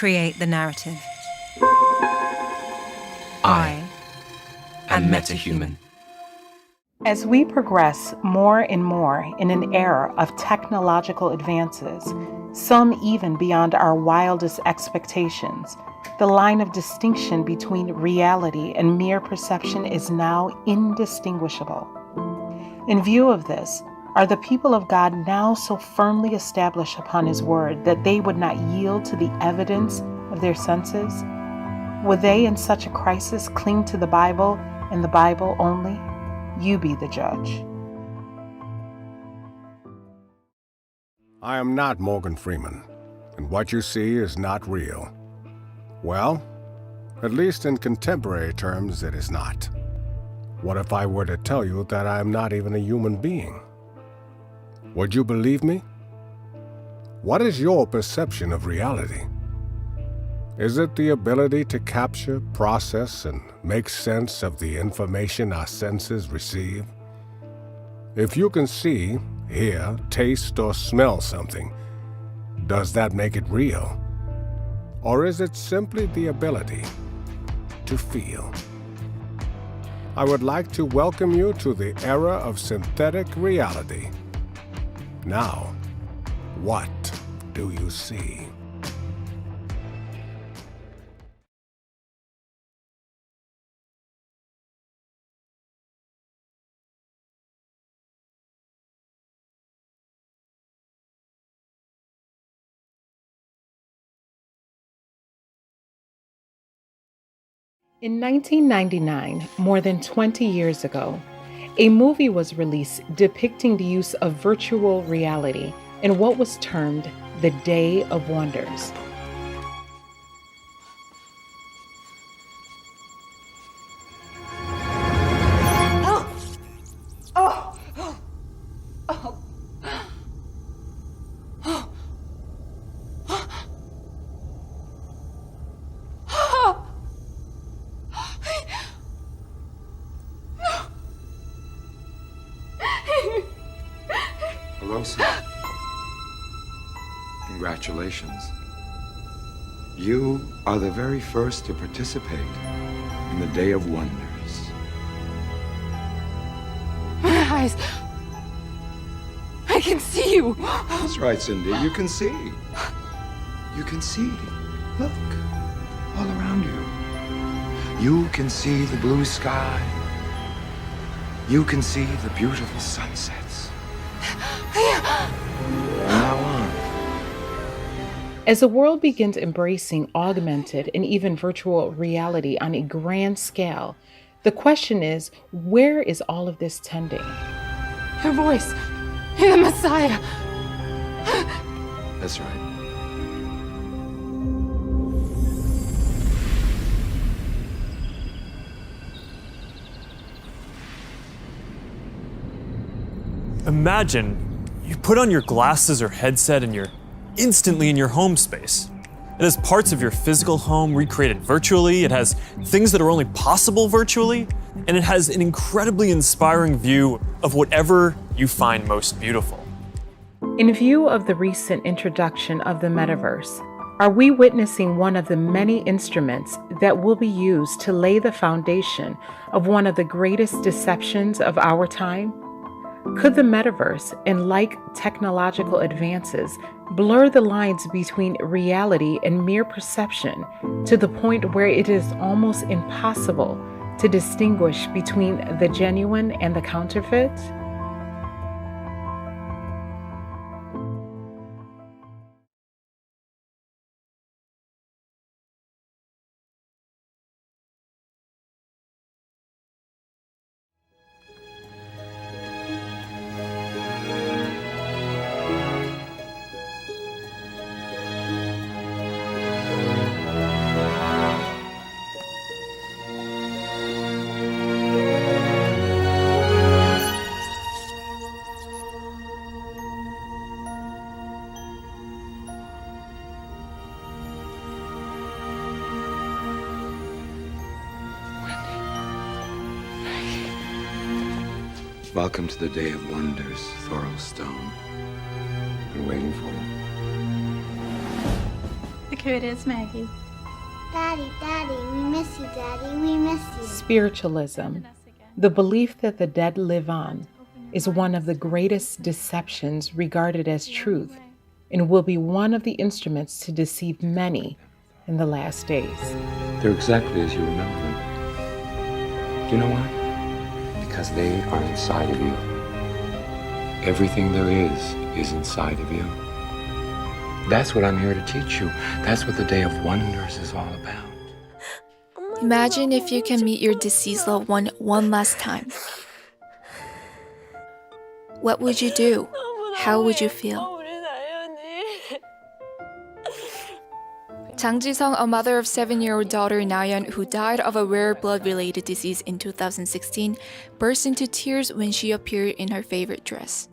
create the narrative. I am metahuman. As we progress more and more in an era of technological advances, some even beyond our wildest expectations, the line of distinction between reality and mere perception is now indistinguishable. In view of this, are the people of God now so firmly established upon His word that they would not yield to the evidence of their senses? Would they in such a crisis cling to the Bible and the Bible only? You be the judge. I am not Morgan Freeman, and what you see is not real. Well, at least in contemporary terms, it is not. What if I were to tell you that I am not even a human being? Would you believe me? What is your perception of reality? Is it the ability to capture, process, and make sense of the information our senses receive? If you can see, hear, taste, or smell something, does that make it real? Or is it simply the ability to feel? I would like to welcome you to the era of synthetic reality. Now, what do you see? In 1999, more than 20 years ago, a movie was released depicting the use of virtual reality in what was termed the Day of Wonders. Hello, sir. Congratulations. You are the very first to participate in the Day of Wonders. My eyes. I can see you. That's right, Cindy. You can see. You can see. Look. All around you. You can see the blue sky. You can see the beautiful sunsets. From now on. As the world begins embracing augmented and even virtual reality on a grand scale, the question is, where is all of this tending? Your voice. You're the Messiah. That's right. Imagine you put on your glasses or headset and you're instantly in your home space. It has parts of your physical home recreated virtually, it has things that are only possible virtually, and it has an incredibly inspiring view of whatever you find most beautiful. In view of the recent introduction of the Metaverse, are we witnessing one of the many instruments that will be used to lay the foundation of one of the greatest deceptions of our time? Could the Metaverse and like technological advances blur the lines between reality and mere perception to the point where it is almost impossible to distinguish between the genuine and the counterfeit? Welcome to the Day of Wonders, Thorol Stone. Been waiting for you. I Look who it is, Maggie. Daddy, Daddy, we miss you, Daddy, we miss you. Spiritualism, the belief that the dead live on, is one of the greatest deceptions regarded as truth and will be one of the instruments to deceive many in the last days. They're exactly as you remember them. Do you know why? Because they are inside of you. Everything there is inside of you. That's what I'm here to teach you. That's what the Day of Wonders is all about. Imagine if you can meet your deceased loved one last time. What would you do? How would you feel? Jang Ji-sung, a mother of 7-year-old daughter Nayeon, who died of a rare blood-related disease in 2016, burst into tears when she appeared in her favorite dress.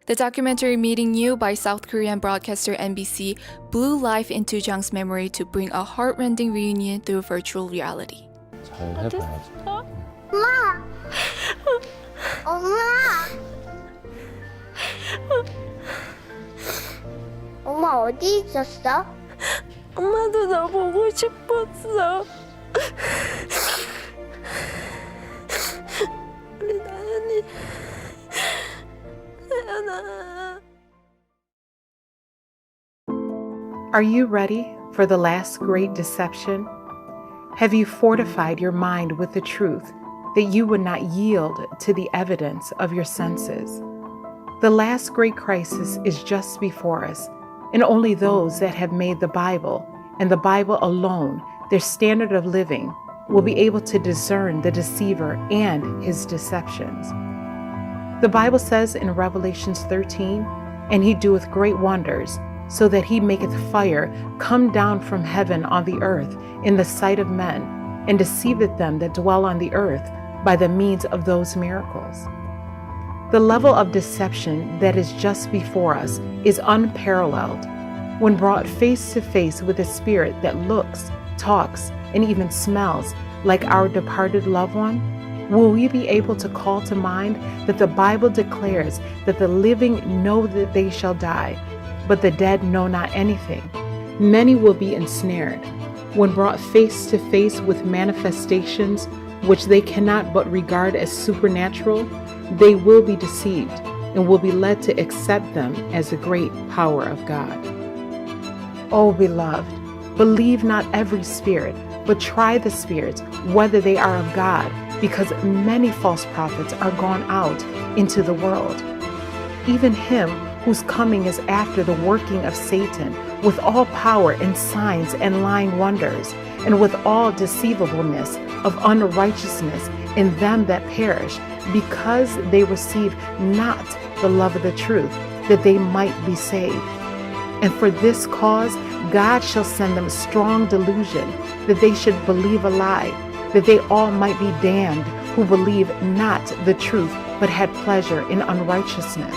The documentary Meeting You by South Korean broadcaster MBC blew life into Jang's memory to bring a heart-rending reunion through virtual reality. 엄마! 엄마! 엄마 어디 있었어? 엄마도 너 보고 싶었어. 우리 나연이. Are you ready for the last great deception? Have you fortified your mind with the truth that you would not yield to the evidence of your senses? The last great crisis is just before us, and only those that have made the Bible and the Bible alone their standard of living will be able to discern the deceiver and his deceptions. The Bible says in Revelations 13, "And he doeth great wonders, so that he maketh fire come down from heaven on the earth in the sight of men, and deceiveth them that dwell on the earth by the means of those miracles." The level of deception that is just before us is unparalleled. When brought face to face with a spirit that looks, talks, and even smells like our departed loved one, will we be able to call to mind that the Bible declares that the living know that they shall die, but the dead know not anything? Many will be ensnared. When brought face to face with manifestations which they cannot but regard as supernatural, they will be deceived and will be led to accept them as the great power of God. Oh, beloved, believe not every spirit, but try the spirits, whether they are of God, because many false prophets are gone out into the world. Even him whose coming is after the working of Satan, with all power and signs and lying wonders, and with all deceivableness of unrighteousness in them that perish, because they receive not the love of the truth, that they might be saved. And for this cause God shall send them strong delusion, that they should believe a lie, that they all might be damned who believe not the truth, but had pleasure in unrighteousness.